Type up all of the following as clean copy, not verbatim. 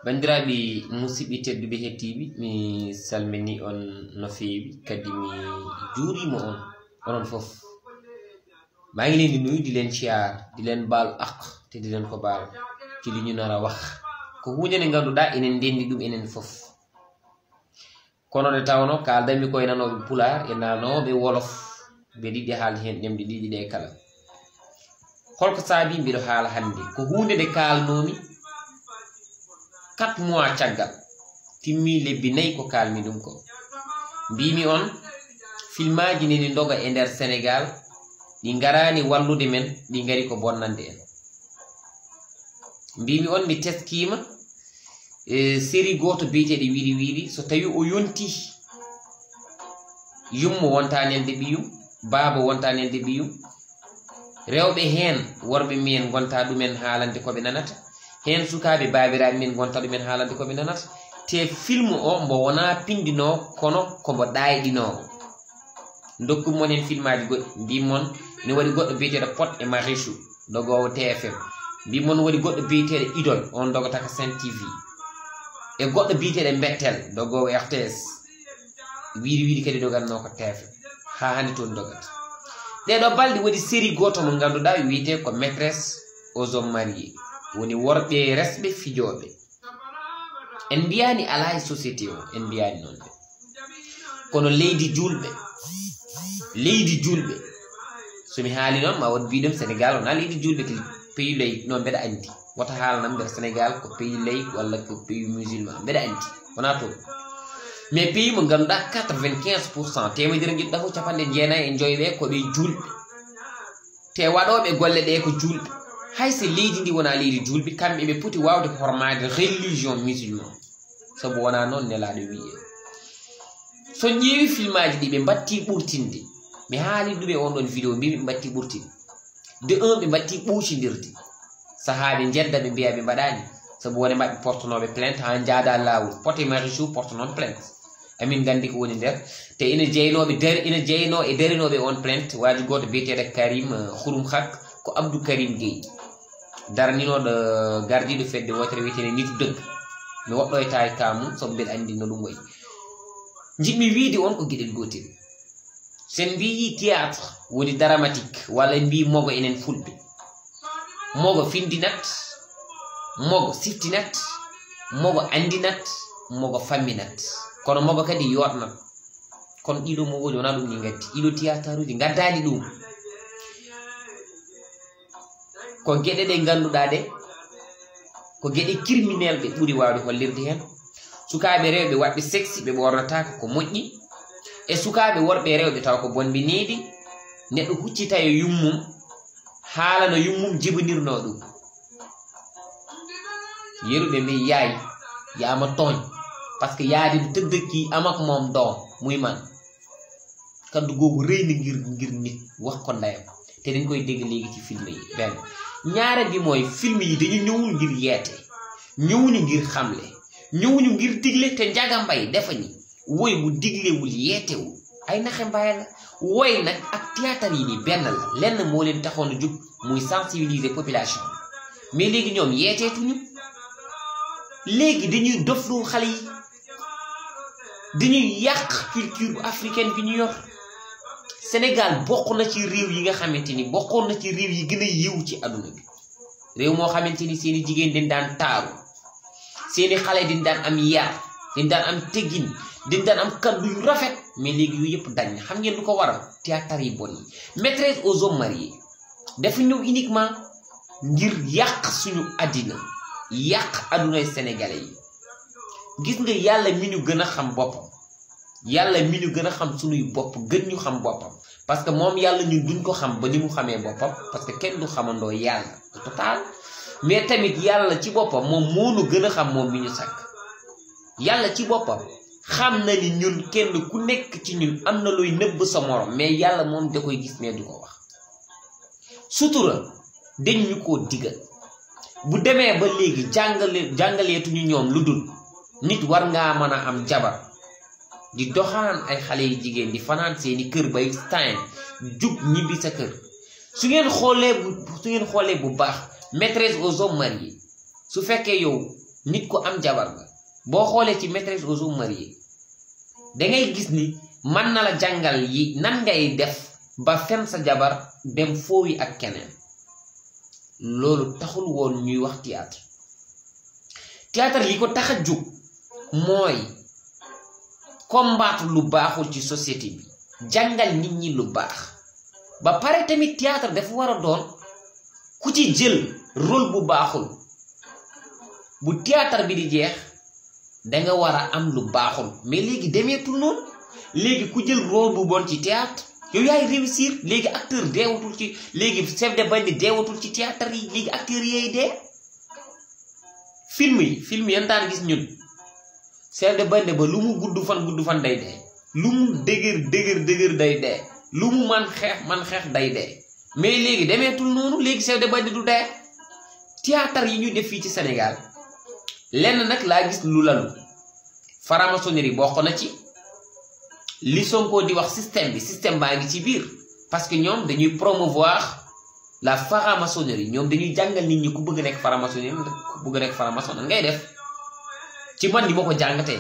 bandiraɓe musidɓe tedduɓe hettiɓe mi salmini on no feewi kadi mi juurima on onon fof maa ngi leen di nuyu di leen ciar di leen baal ak te di leen ko baal ci li ñu nara wax ko hunde nde ganduɗa enen ndendi ɗum enen fof kono nde tawno kaldami koye nanoɓe pular e nanoɓe wolof ɓe ɗiɗi haalde hen ɗemɗe ɗiɗi ɗe kala holko saabi mbiɗo haala hannde ko hunde nde kalnomi 4 mois caggal timmi lebbi 4 ko kalmi ɗum ko mbimi on filmaji neni doga e nder Sénégal ɗi garani wallude men ɗi gari ko bonnande en mbimi on mi teskima série goto biyeteɗe wiiri wiiri so tawi o yonti yummo wontani ende ɓiyum baaba wontani ende ɓiyum rewɓe hen worɓe men gonta ɗumen haalande koɓe nanata hen sukaɓe babiraɓe min gonta ɗumen haalande koɓe nanata te film o mbo wona pindino kono komo ɗayɗinowo dokkum mon hen filmaji goɗɗi mbimon ene waɗi goɗɗo biyeteɗo Pod et Marichou dogowo TFM mbimon waɗi goɗɗo biyeteɗo Idole on dogotaka Sen TV e goɗɗo biyeteɗo Mbettel dogowo RTS wiiri wiiri kadi doganno ko TFM ha hande toon dogata ɗeɗo balɗe waɗi série goto mo ganduɗa wiyete ko maîtresse aux hommes mariés woni worɓe resɓe fijoɓe en mbiyani ala e société o en mbiyani noon ɓe kono leydi julɓe somi haali noon ma won mbiɗum Sénégal wona leydi julɓe ko pays leydi noon mbeɗa andi wota haalanam nder Sénégal ko pays leydi walla ko pays musulman mbeɗa andi wona toon mais pays mo ganduɗa 95% temedere jiɗɗa fof 95 ɓe koɓe julɓe te waɗoɓe golle ɗe ko julɓe hayso leydi ndi wona leydi julɓe kamɓe ɓe poti wawde hormade religion musulman sabu wona noon nelaɗo wiye so ƴeewi filmaji ɗi ɓe batti ɓurtinde mi haali ɗum e on ɗon vidéo mbi ɓe batti ɓurtinde de 1 ɓe batti ɓuucidirde sahaɓe jedda ɓe mbiya ɓe mbaɗani sabu wone mabɓe portanoɓe plainte ha jaada lawol Pod et Marichou porte noon plainte amin gandi ko woni nder te ina jeyno e darinoɓe on plainte waji goto biyeteɗo Karim Xurum Xak ko Abdou Karim Gueye darninoɗo gardiɗo fedde wotere wiyetene nitu dëgg mi woɗɗoyta e kamum sobo mbeɗa andi no ɗum wayi jiɗmi wiide on ko gueɗel gotel sen mbi théâtre woni dramatique walla mbi mogo enen fulɓe mogo findinat mogo siftinat mogo andinat mogo famminat kono mogo kadi yotnat kono ɗiɗo mogoji wona ɗum ɗi gaddi ɗiɗo théâtre uji gaddani ɗum ko gueɗe ɗe ganduɗa ɗe ko gueɗe criminel ɓe ɓuuri wawde hollirde hen sukaɓe rewɓe waɗɓe sexy ɓe ɓornataka ko moƴƴi e sukaɓe worɓe rewɓe taw ko bonbiniɗi neɗɗo huccita e yummum haala no yummum jibanirno ɗum yeruɓe mbi yaay yama tooñ par ce que yaade nde tëddaki amak moom doom muy man kaddu googu reyna ngir nit wax ko ndayam te dañ koy dégg léegi ci film yi benn ñaare bi mooy film yi dañu ñëwul ngir yeete ñëwuñu ngir xamle ñëwuñu ngir digle te Njaga Mbay defa ni woy bu diglewul yeetewul ay naxe mbaay la woy nag ak théâtre yi ni benn la lenn moo leen taxoon a jug muy sensibiliser population mais léegi ñoom yeeteetuñu léegi dañuy dofloo xale yi dañuy yàq culture africaine bi ñu yor Sénégal bokk na ci réew yi nga xamante ni bokkoon na ci réew yi gën a yiw ci àdduna bi réew moo xamante ni seeni jigéen dañ daan taaru seeni xale dañ daan am yar dañ daan am teggin dañ daan am kaddu yu rafet mais léegi yu yëpp dañ xam ngeen lu ko waral théâtre yi bon yi maîtresse aux hommes mariés dafa ñëw uniquement ngir yàq suñu àddina yàq àddunay sénégalais yi gis nga yàlla mi ñu gën a xam boppam yàlla mi ñu gën a xam suñuy bopp gën ñu xam boppam parce que moom yàlla ñun duñ ko xam ba ni mu xamee boppam parce que kenn du xamandoo yàlla total mais tamit yàlla ci boppam moom moo nu gën a xam moom mi ñu sàkk yàlla ci boppam xam na ni ñun kenn ku nekk ci ñun am na looy nëbb sa morom mais yàlla moom da koy gis mais du ko wax sutura dañ ñu koo digal bu demee ba léegi jàngaleetuñu ñoom lu dul nit war ngaa mën a am jabar di doxaan ay xale yu jigéen di fanaan seeni kër bay stein jug ñibbi sa kër su ngeen xoolee bu baax maîtresse aux hommes mariés su fekkee yow nit ko am jabar nga boo xoolee ci maîtresse aux hommes mariés da ngay gis ni man na la jàngal yi nan ngay def ba fen sa jabar dem foowi ak keneen loolu taxul woon ñuy wax théâtre li ko tax a jóg mooy combattre lu baaxul ci société bi jàngal nit ñi lu baax ba pare tamit théâtre dafa war a doon ku ci jël rôle bu baaxul bu théâtre bi di jeex danga war a am lu baaxul mais léegi demeetul noonu léegi ku jël rôle bu bon ci théâtre yow yaay réussir léegi acteur deewatul ci léegi chef de bande deewatul ci théâtre yi léegi acteurs yooyu dee film yi yan daan gis ñun chef de bande ba lu mu gudd fan day dee lu mu dëgër day dee lu mu man xeex day dee mais léegi demeetul noonu léegi chef de bande du dee théâtre yi ñuy def fii ci Sénégal lenn nag laa gis lu lalu franc-maçonnerie bokk na ci li Sonko di wax système baa ngi ci biir parce que ñoom dañuy promouvoir la franc-maçonnerie ñoom dañuy jàngal nit ñi ku bëgg nekk franc-maçon ngay def ci man ni ma ko jàngatee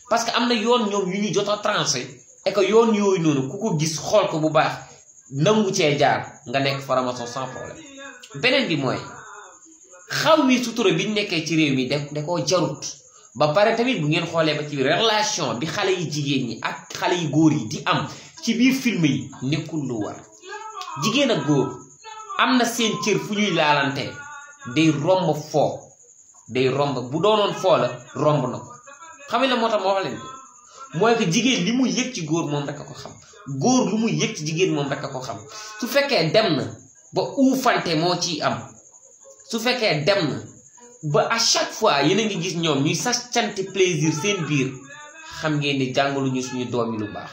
parce que am na yoon ñoom yu ñu jot a tranché et que yoon yooyu noonu ku ko gis xool ko bu baax nangu cee jaar nga nekk franc-maçon sans problème. beneen bi mooy xaw mi sutura bi ñu nekkee ci réew mi da koo jarut ba pare tamit bu ngeen xoolee ba ci relation bi xale yi jigéen ñi ak xale yi góor yi di am ci biir film yi nekkul lu war jigéen ak góor am na seen cër fu ñuy laalante day romb foo day romb bu doonoon foo la romb na ko xam nga la moo tax ma wax leen ko mooy que jigéen li muy yëg ci góor moom rek a ko xam góor lu muy yëg ci jigéen moom rek a ko xam su fekkee dem na ba uufante moo ciy am su fekkee dem na ba à chaque fois yéen a ngi gis ñoom ñuy sàccante plaisir seen biir xam ngeen ni jàngaluñu suñu doom yi lu baax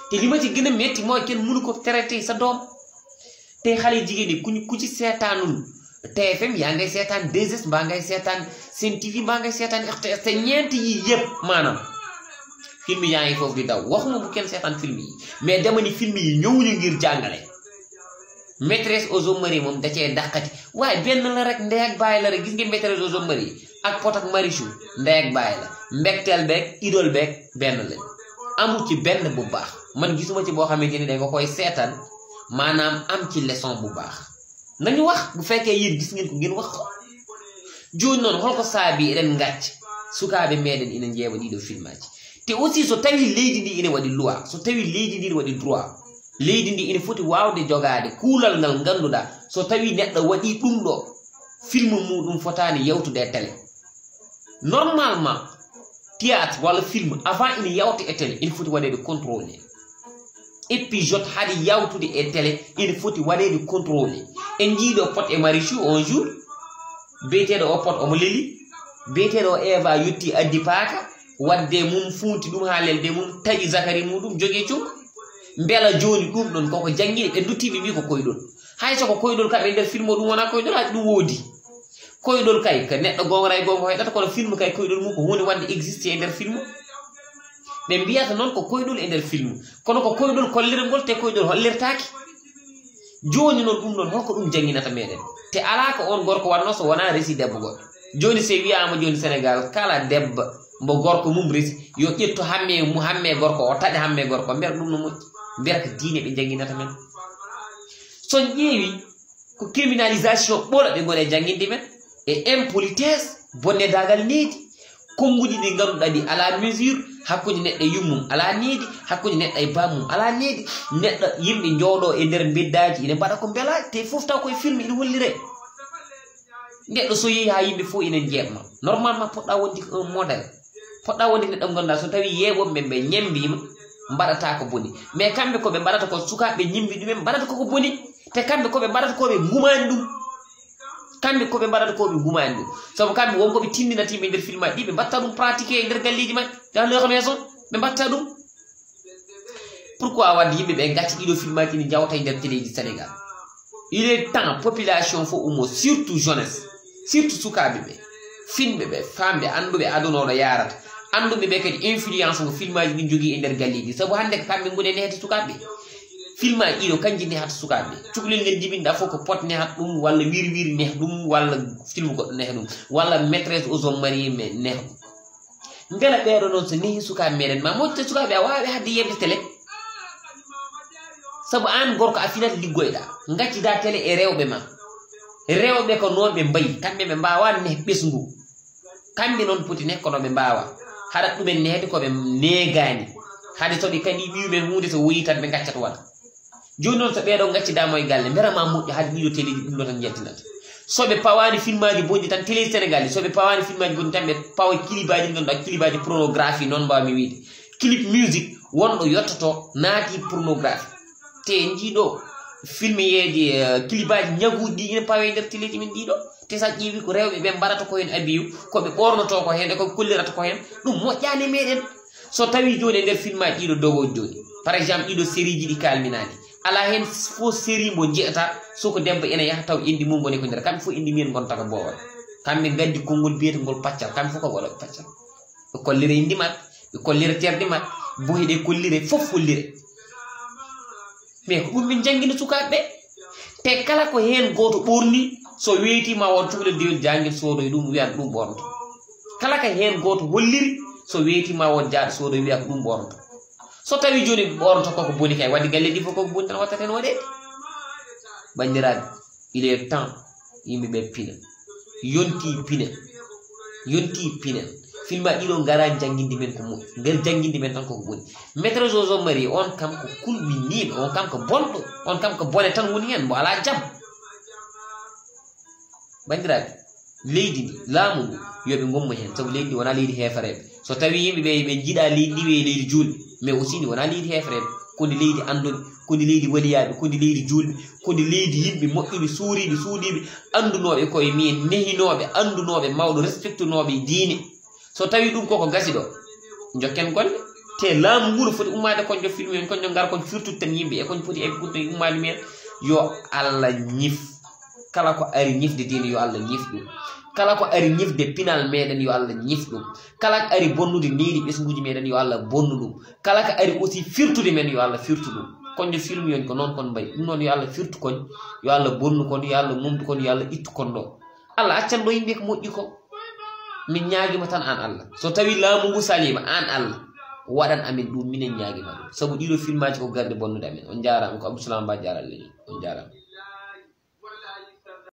te li ma ci gën a métti mooy kenn mënu ko traité sa doom te xale jigéen yi ku ci seetaanul TFM yaa ngay seetaan 2S mbaa ngay seetaan Sen TV mbaa ngay seetaan RTS te ñeent yi yëpp maanaam film yaa ngi foofu di daw waxuma bu kenn seetaan film yi mais dama ni film yi ñëwuñu ngir jàngale maîtresse aux hommes mariés moom da cee dàqati waaye benn la rek ndey ak bàyyi la rek gis nga maîtresse aux hommes mariés ak Pod ak Marichou ndey ak bàyyi la mbégteel beeg idole beeg benn lañ amul ci benn bu baax man gisuma ci boo xamante ni da nga koy seetaan maanaam am ci leçon bu baax nañu wax bu fekkee yéen gis ngeen ko ngeen wax ko jooni noonu hol ko saabi eɗen ngacca sukaaɓe meɗen ina jeewa ɗiɗo filmaji te aussi so tawi leydi ndi ina waɗi loi so tawi leydi ndi ina waɗi droit leydi ndi ina foti wawde jogade kuulal ngal ganduɗa so tawi neɗɗo waɗi ɗum ɗo film muɗum fotani yawtude e télé normalement théâtre walla film avant ina yawta e télé ina foti waɗede contrôlé épisode haɗi yawtude e télé ina foti waɗede contrôlé en jiiɗo Pod e Marichou un jour beeteɗo o Pod omo leli beeteɗo o Eva yetti addi paaka wadde mum funti ɗum ha lelde mum taƴi Zakari muɗum jogui cukka beela joni ɗum ɗon koko jangguiɗe ɓe duttiɓe mbi ko koyɗol hay soko koyɗol kam e nder film o ɗum wona koyɗol haji ɗum woodi koyɗol kay ko neɗɗo gongora e gongo heɗata kono film kay koyɗol mum ko hunde wande existe e nder film ɓe mbiyata noon ko koyɗol e nder film kono ko koyɗol kollirgol te koyɗol hollirtaki joni noon ɗum ɗon holko ɗum jangguinata meɗen te ala ko on gorko wanno so wona resi debbo goɗɗo joni se wiyama joni Sénégal kala debbo mbo gorko mum resi yo ƴetto hamme gorko o taɗe hamme gorko mbiyata ɗum no moƴƴi mbiyata ko diine ɓe jangguinata men son ƴeewi ko criminalisation ɓola ɓe goni e jangguinde men e impolitesse bonnedagal needi konguji ɗi ganduɗa ɗi ala mesure hakkude neɗɗo yummum ala needi hakkude neɗɗo e bammum ala needi neɗɗo yimɓe jooɗo e nder beddaji ina mbaɗa ko beelaji te fof taw koye film ina hollire neɗɗo so yeehi ha yimɓe fof ina jeebma normalement poɗɗa wonde ko un modèle poɗɗa wonde neɗɗo ganduɗa so tawi yeeɓoɓe ɓe ñembima mbaɗata ko boni mais kamɓe koɓe mbaɗata ko sukaɓe ñimbi ɗumen mbaɗata koko boni te kamɓe koɓe mbaɗata koɓe gumani ɗum kamɓe koɓe mbaɗata koɓe gumani ɗum sabu kamɓe wonkoɓe tindinatiɓe nder film aji ɗi ɓe mbatta ɗum pratiqué e nder galleji maɓɓe dans leur maison ɓe mbatta ɗum pourquoi wadde yimɓe ɓe gacci ɗiɗo film aji ɗi jawta e nder téléji Sénégal il est temps population fo umo surtout jeunesse surtout sukaɓe ɓe finɓe ɓe famɓe anduɓe aduna oɗo yarata anduɓe ɓe kadi influence ngo film aji ɗi jogui e nder galleji sabu hande ko kamɓe goni e nehete sukaɓe film aji ɗiɗo kanji nehata sukaɓe cukalel ngel jibinɗa fof ko pot nehat ɗum walla wiri wiri neh ɗum walla film goɗɗo neha ɗum walla maîtresse aux hommes mariés neha ɗum beela ɓeeɗo noon so nehi sukaɓe meɗen ma moƴƴita sukaɓe a wawi hadde yebde télé saabu an gorko a finata liggoyɗa gaccida télé e rewɓe ma rewɓe ko noon ɓe mbayi kamɓe ɓe mbawa neh ɓesngu kamɓe noon poti neh kono ɓe mbawa haɗat ɗumen nehde koɓe negani hade toɓe kadi ɓiwumen hunde so woyi tan ɓe gaccat waɗa joni noon so ɓeeɗo gaccidama e galle mbérama moƴƴi hade ɗiɗo téléji ɗum ɗo tan jaltinata soɓe pawani film aji bonɗi tan télé sénégal ɗi soɓe pawani film aji bonɗi tan ɓe pawa kilibaji ɗi ganduɗa kilibaji pornographie noon mbawmi wiide clip musique wonɗo yettoto naati pornographie te jiiɗo film yeji kilibaji ñaguɗi ɗi ina pawe nder téléji men ɗiɗo te sa ƴeewi ko rewɓe ɓe mbaɗata ko hen abiyu koɓe ɓornoto ko hen e koɓe kollirata ko hen ɗum moƴƴani meɗen so tawi joni e nder film aji ɗiɗo dogoji joni par exemple ɗiɗo série ji ɗi kalminani ala hen fo série mo jeeyata soko debbo ene yaha taw indi mum woni ko nder kamɓe fof indi mumen gontaka bowol kamɓe gaddi konngol biyetengol paccal kamɓe fof ko waɗoɓe paccal ɓe kollira indi maɓɓe ɓe kollira terɗe maɓɓe boyi ɗe kollire fof kollire mais ko ɗum ɓe janggina sukaɓe te kala ko hen goto ɓorni so weytima won cukalel dewel janguel sodoy ɗum wiyan ɗum ɓornoto kala ka hen goto holliri so weytima won jaaɗo sodoy wiya ko ɗum ɓornoto so tawi joni ɓornoto koko boni kay wadde galle ɗi fof koko boni tan watta ten waɗede bandiraɓe il est temps yimɓeɓe pina yonti pina film aji ɗiɗo gara janguinde men ko moƴƴi nder janguinde men tan koko boni maîtresse aux hommes mariés on kam ko kulɓiniɗo on kam ko bonɗo on kam ko bone tan woni hen mbo ala jaam bandiraɓe leydi ndi laamu ndu yoɓe gommo hen saabu leydi ndi wona leydi hefareɓe so tawi yimɓeɓe ɓe jiiɗa leydi ndi wiye leydi julɓe mais aussi ndi wona leydi hefareɓe kodi leydi anduɓe kodi leydi waliyaɓe kodi leydi julɓe kodi leydi yimɓe moƴƴuɓe suuriɓe suudiɓe andunoɓe koye min nehinoɓe andunoɓe mawɗo respectunoɓe diine so tawi ɗum koko gasi ɗo jokken golle te laamu ngu no foti ummade konjo film en konjo gara kon firtude tan yimɓe e koñ foti eɓɓude ummade mumen yo Allah ñif kala ko ari ñifde diine yo Allah ñif ɗum kala ko ari ñifde pinal meɗen yo Allah ñif ɗum kala ko ari bonnude leydi ɓesguji meɗen yo Allah bonnu ɗum kala ko ari aussi firtude men yo Allah firtu ɗum konjo film yon ko noon kon mbayi ɗum noon yo Allah firtu kon yo Allah bonnu kon yo Allah mumtu kon yo Allah ittu kon ɗo Allah accan ɗo yimɓe ko moƴƴi ko min ñaaguima tan an Allah so tawi laamu ngu salima an Allah waɗan amin ɗum minen ñaaguima ɗum saabu ɗiɗo film aji ko garde bonnude amen on jarama ko Abdou Salam Ba jaral leñol on jarama